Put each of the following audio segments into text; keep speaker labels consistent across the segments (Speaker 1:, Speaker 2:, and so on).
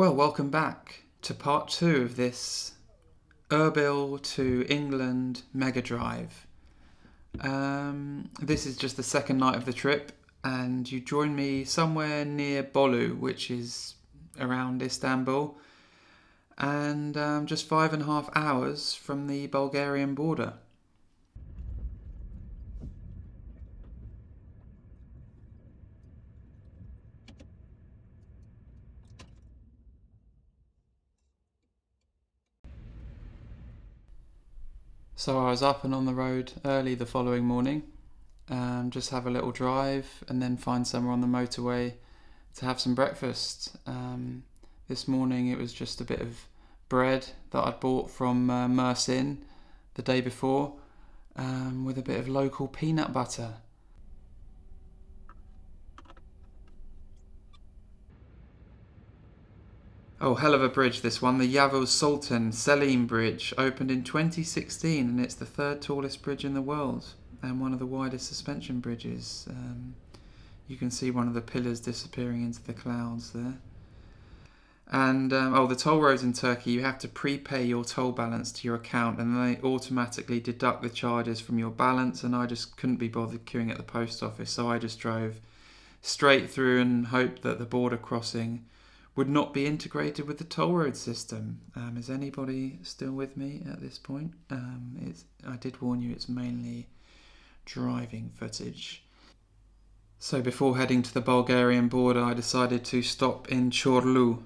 Speaker 1: Well, welcome back to part 2 of this Erbil to England mega drive. This is just the second night of the trip, and you join me somewhere near Bolu, which is around Istanbul, and just 5.5 hours from the Bulgarian border. So I was up and on the road early the following morning, just have a little drive and then find somewhere on the motorway to have some breakfast. This morning it was just a bit of bread that I'd bought from Mersin the day before, with a bit of local peanut butter. Oh, hell of a bridge this one. The Yavo Sultan Selene Bridge opened in 2016 and it's the third tallest bridge in the world and one of the widest suspension bridges. You can see one of the pillars disappearing into the clouds there. And the toll roads in Turkey, you have to prepay your toll balance to your account and they automatically deduct the charges from your balance, and I just couldn't be bothered queuing at the post office, so I just drove straight through and hoped that the border crossing would not be integrated with the toll road system. Is anybody still with me at this point? I did warn you, it's mainly driving footage. So before heading to the Bulgarian border, I decided to stop in Çorlu,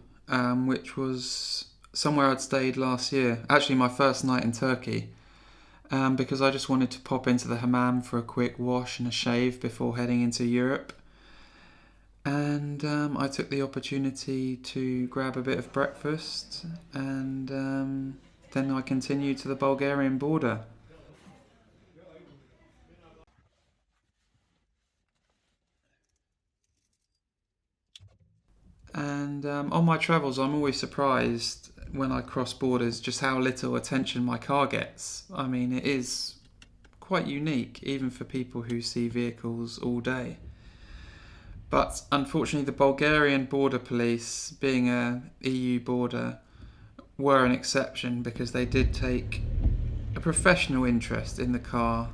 Speaker 1: which was somewhere I'd stayed last year. Actually, my first night in Turkey, because I just wanted to pop into the hammam for a quick wash and a shave before heading into Europe. And I took the opportunity to grab a bit of breakfast, and then I continued to the Bulgarian border. And on my travels, I'm always surprised when I cross borders just how little attention my car gets. I mean, it is quite unique, even for people who see vehicles all day. But unfortunately, the Bulgarian border police, being a EU border, were an exception because they did take a professional interest in the car.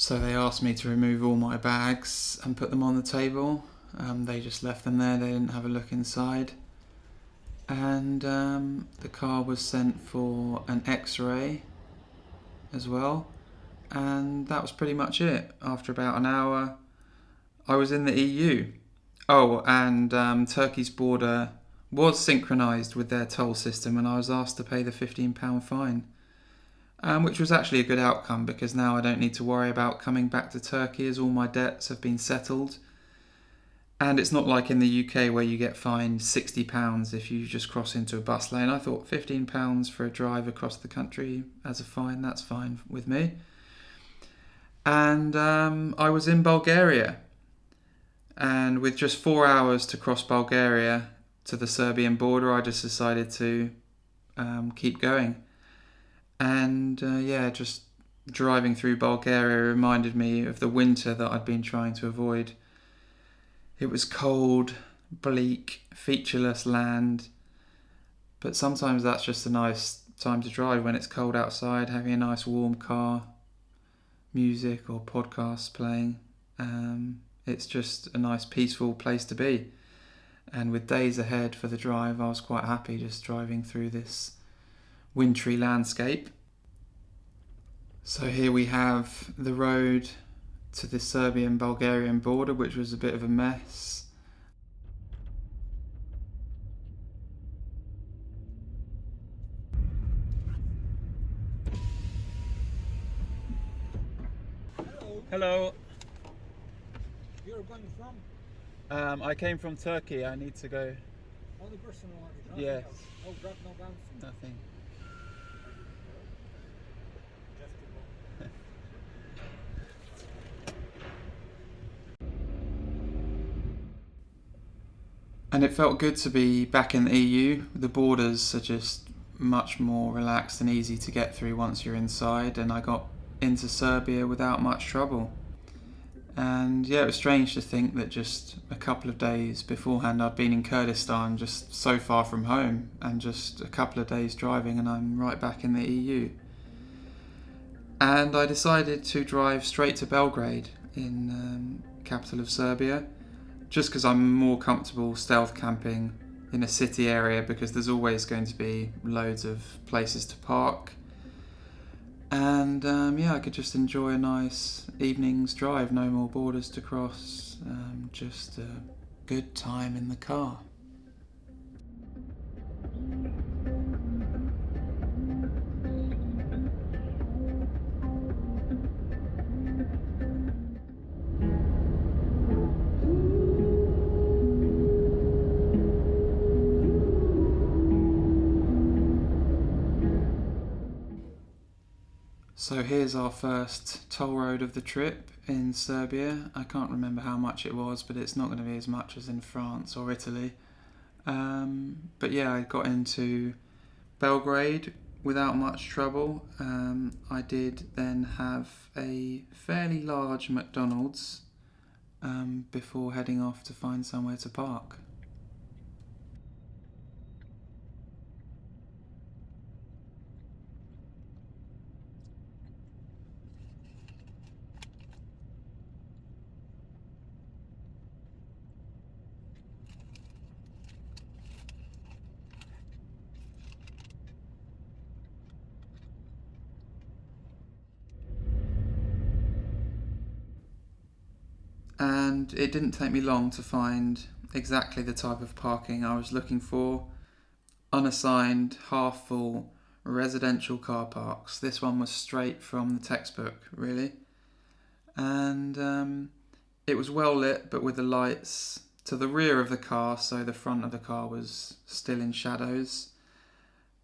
Speaker 1: So they asked me to remove all my bags and put them on the table. They just left them there, they didn't have a look inside. And the car was sent for an X-ray as well. And that was pretty much it. After about an hour, I was in the EU. Oh, and Turkey's border was synchronised with their toll system, and I was asked to pay the £15 fine. Which was actually a good outcome because now I don't need to worry about coming back to Turkey as all my debts have been settled. And it's not like in the UK where you get fined £60 if you just cross into a bus lane. I thought £15 for a drive across the country as a fine, that's fine with me. And I was in Bulgaria. And with just 4 hours to cross Bulgaria to the Serbian border, I just decided to keep going. And just driving through Bulgaria reminded me of the winter that I'd been trying to avoid. It was cold, bleak, featureless land, but sometimes that's just a nice time to drive when it's cold outside, having a nice warm car, music or podcasts playing. It's just a nice peaceful place to be. And with days ahead for the drive, I was quite happy just driving through this wintry landscape. So here we have the road to the Serbian-Bulgarian border, which was a bit of a mess. Hello.
Speaker 2: You're going from?
Speaker 1: I came from Turkey. I need to go.
Speaker 2: Only personal luggage, huh?
Speaker 1: Yes.
Speaker 2: No drug, no guns.
Speaker 1: Nothing.
Speaker 2: Just to go.
Speaker 1: And it felt good to be back in the EU. The borders are just much more relaxed and easy to get through once you're inside, and I got into Serbia without much trouble. And yeah, it was strange to think that just a couple of days beforehand I'd been in Kurdistan, just so far from home, and just a couple of days driving and I'm right back in the EU. And I decided to drive straight to Belgrade, in capital of Serbia, just because I'm more comfortable stealth camping in a city area, because there's always going to be loads of places to park. And yeah, I could just enjoy a nice evening's drive, no more borders to cross, just a good time in the car. So here's our first toll road of the trip in Serbia. I can't remember how much it was, but it's not going to be as much as in France or Italy. But yeah, I got into Belgrade without much trouble. I did then have a fairly large McDonald's before heading off to find somewhere to park. And it didn't take me long to find exactly the type of parking I was looking for. Unassigned, half full residential car parks. This one was straight from the textbook, really. And it was well lit, but with the lights to the rear of the car, so the front of the car was still in shadows.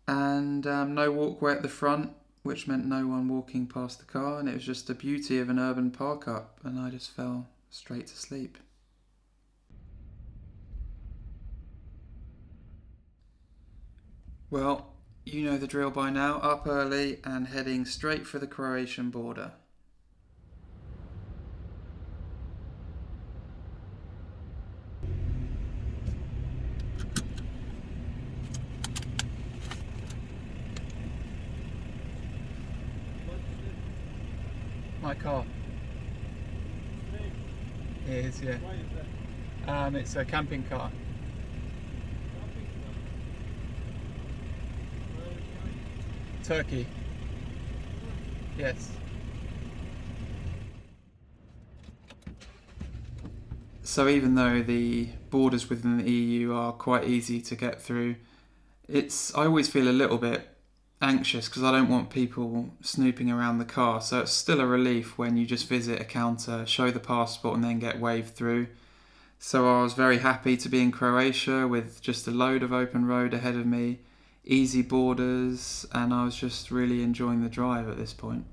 Speaker 1: And no walkway at the front, which meant no one walking past the car, and it was just the beauty of an urban park up, and I just fell straight to sleep. Well, you know the drill by now. Up early and heading straight for the Croatian border. My car. It is, yeah.
Speaker 2: Why is that?
Speaker 1: It's a camping car. Turkey. Yes. So even though the borders within the EU are quite easy to get through, I always feel a little bit anxious because I don't want people snooping around the car. So it's still a relief when you just visit a counter, show the passport and then get waved through. So I was very happy to be in Croatia with just a load of open road ahead of me, easy borders, and I was just really enjoying the drive at this point.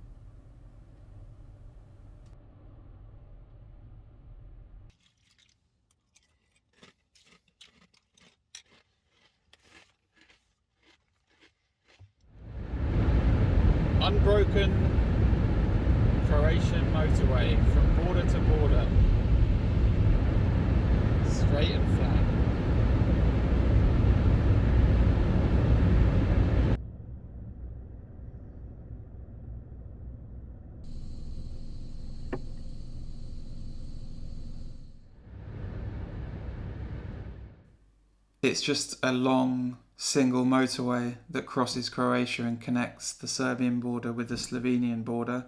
Speaker 1: Unbroken Croatian motorway from border to border, straight and flat. It's just a long, single motorway that crosses Croatia and connects the Serbian border with the Slovenian border.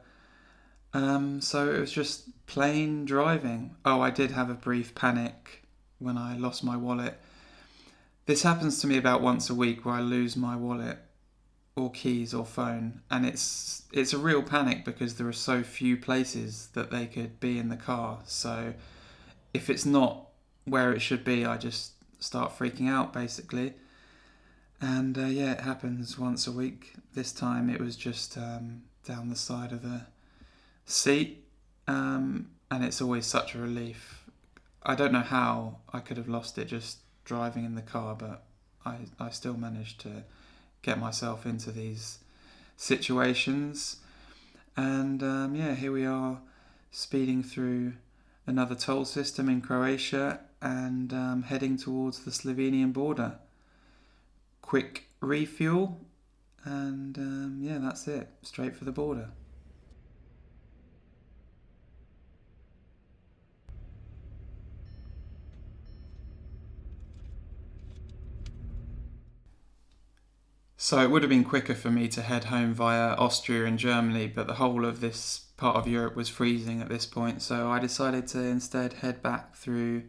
Speaker 1: So it was just plain driving. Oh, I did have a brief panic when I lost my wallet. This happens to me about once a week where I lose my wallet or keys or phone, and it's a real panic because there are so few places that they could be in the car. So if it's not where it should be, I just start freaking out basically. And yeah, it happens once a week. This time it was just down the side of the seat, and it's always such a relief. I don't know how I could have lost it just driving in the car, but I still managed to get myself into these situations. And yeah, here we are speeding through another toll system in Croatia and heading towards the Slovenian border. Quick refuel, and yeah, that's it, straight for the border. So it would have been quicker for me to head home via Austria and Germany, but the whole of this part of Europe was freezing at this point, so I decided to instead head back through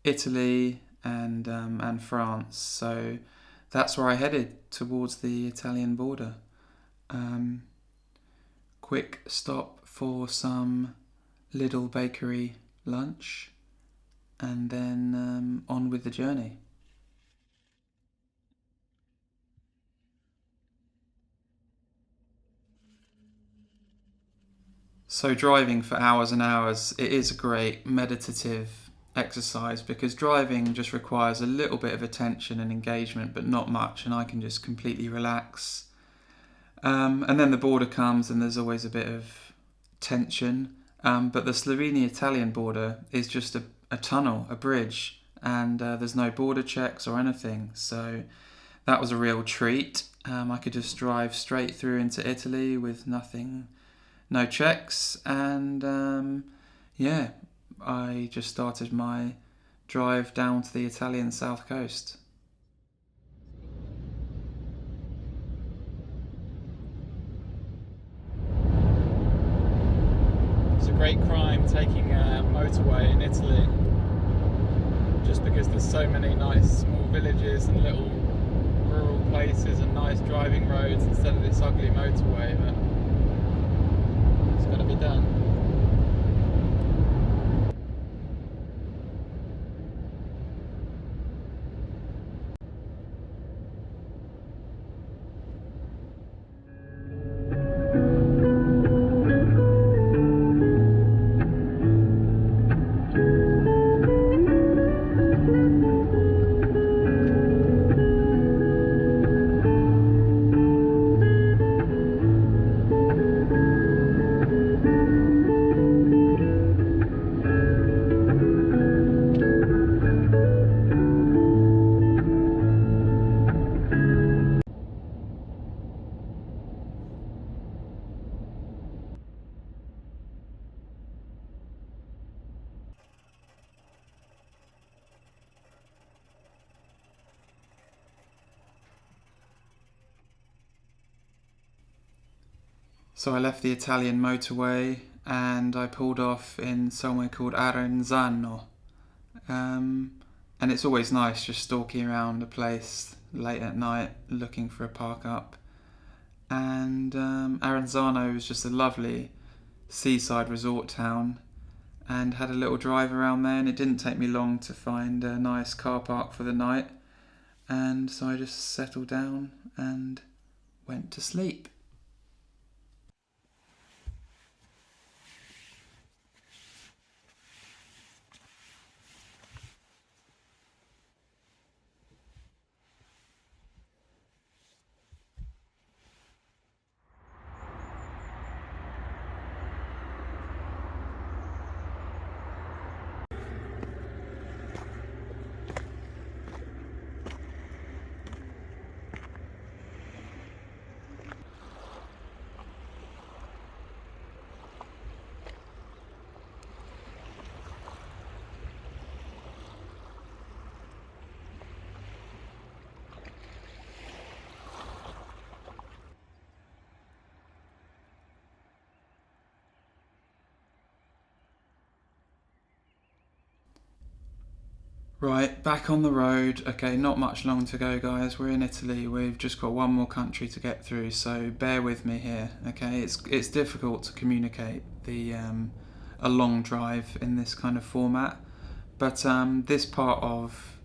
Speaker 1: Italy and France. So that's where I headed, towards the Italian border. Quick stop for some Lidl bakery lunch, and then on with the journey. So driving for hours and hours, it is a great meditative exercise because driving just requires a little bit of attention and engagement, but not much, and I can just completely relax. And then the border comes and there's always a bit of tension, but the Slovenia-Italian border is just a tunnel, a bridge, and there's no border checks or anything, so that was a real treat. I could just drive straight through into Italy with no checks, and yeah, I just started my drive down to the Italian south coast. It's a great crime taking a motorway in Italy, just because there's so many nice small villages and little rural places and nice driving roads instead of this ugly motorway, but it's got to be done. So I left the Italian motorway and I pulled off in somewhere called Arenzano. And it's always nice just stalking around a place late at night looking for a park up. And Arenzano is just a lovely seaside resort town, and had a little drive around there, and it didn't take me long to find a nice car park for the night. And so I just settled down and went to sleep. Right, back on the road. Okay, not much long to go, guys. We're in Italy. We've just got one more country to get through, so bear with me here. Okay, it's difficult to communicate a long drive in this kind of format, but this part of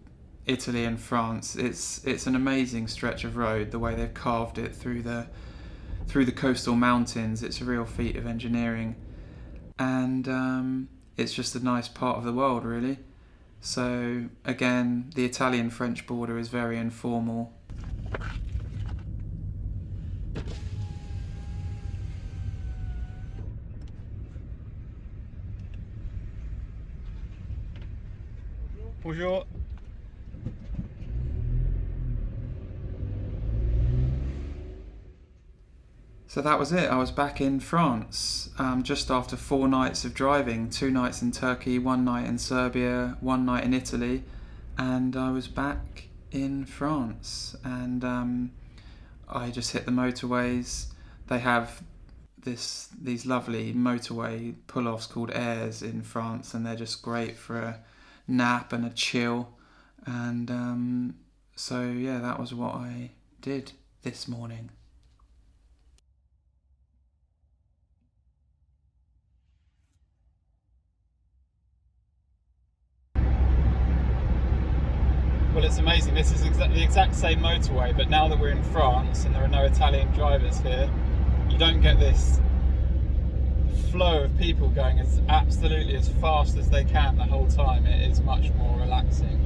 Speaker 1: Italy and France, it's an amazing stretch of road. The way they've carved it through the coastal mountains, it's a real feat of engineering, and it's just a nice part of the world, really. So again, the Italian-French border is very informal.
Speaker 2: Bonjour.
Speaker 1: So that was it. I was back in France just after 4 nights of driving, 2 nights in Turkey, 1 night in Serbia, 1 night in Italy, and I was back in France. And I just hit the motorways. They have these lovely motorway pull-offs called airs in France, and they're just great for a nap and a chill. And so yeah, that was what I did this morning.
Speaker 2: Well, it's amazing. This is the exact same motorway, but now that we're in France and there are no Italian drivers here, you don't get this flow of people going as absolutely as fast as they can the whole time. It is much more relaxing.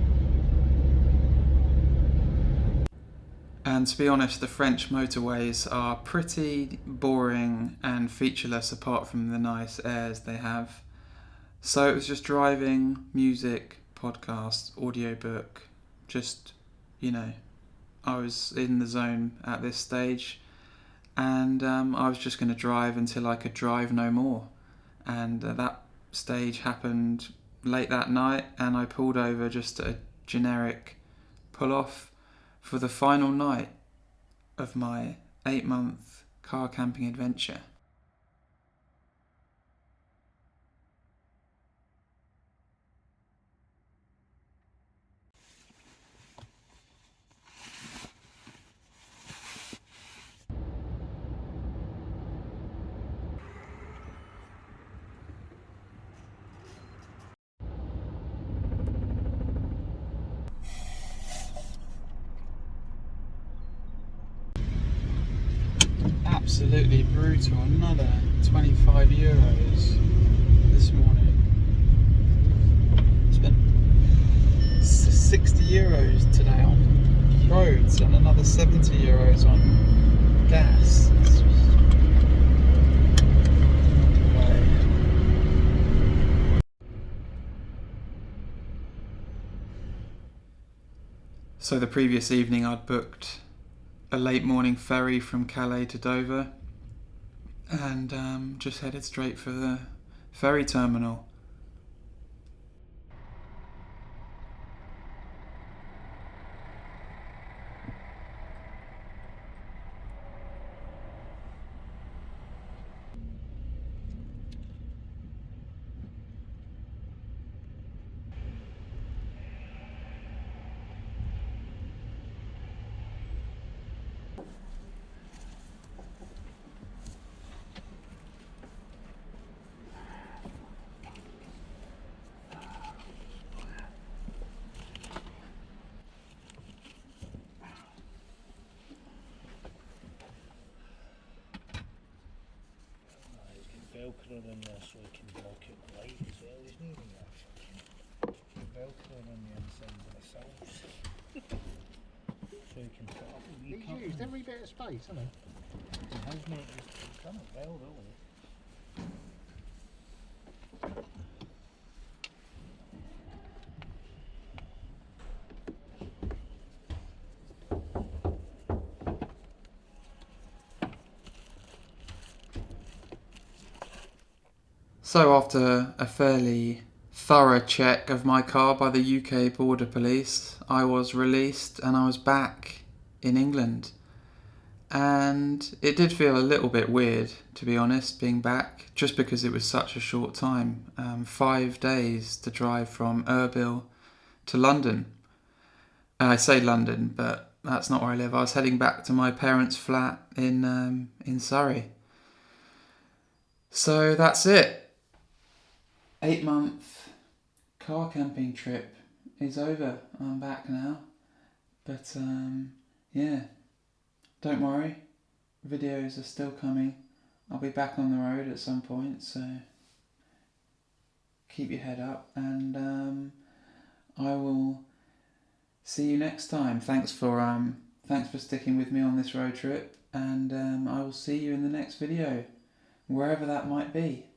Speaker 1: And to be honest, the French motorways are pretty boring and featureless apart from the nice airs they have. So it was just driving, music, podcast, audiobook, just, I was in the zone at this stage, and I was just going to drive until I could drive no more. And that stage happened late that night, and I pulled over just at a generic pull-off for the final night of my 8-month car camping adventure. Absolutely brutal. Another 25 euros this morning. Spent 60 euros today on roads and another 70 euros on gas. So the previous evening I'd booked a late morning ferry from Calais to Dover, and just headed straight for the ferry terminal.
Speaker 3: Velcro in there so we can block it with light as well, isn't it? Velcro on the inside of the cells. So you can put up a wee
Speaker 4: He's
Speaker 3: curtain.
Speaker 4: used every bit of space, hasn't he?
Speaker 3: He has, mate. He's done it well, really.
Speaker 1: So after a fairly thorough check of my car by the UK Border Police, I was released and I was back in England. And it did feel a little bit weird, to be honest, being back, just because it was such a short time. 5 days to drive from Erbil to London. I say London, but that's not where I live. I was heading back to my parents' flat in Surrey. So that's it. 8-month car camping trip is over. I'm back now. But yeah, don't worry. Videos are still coming. I'll be back on the road at some point, so keep your head up, and I will see you next time. Thanks for sticking with me on this road trip, and I will see you in the next video, wherever that might be.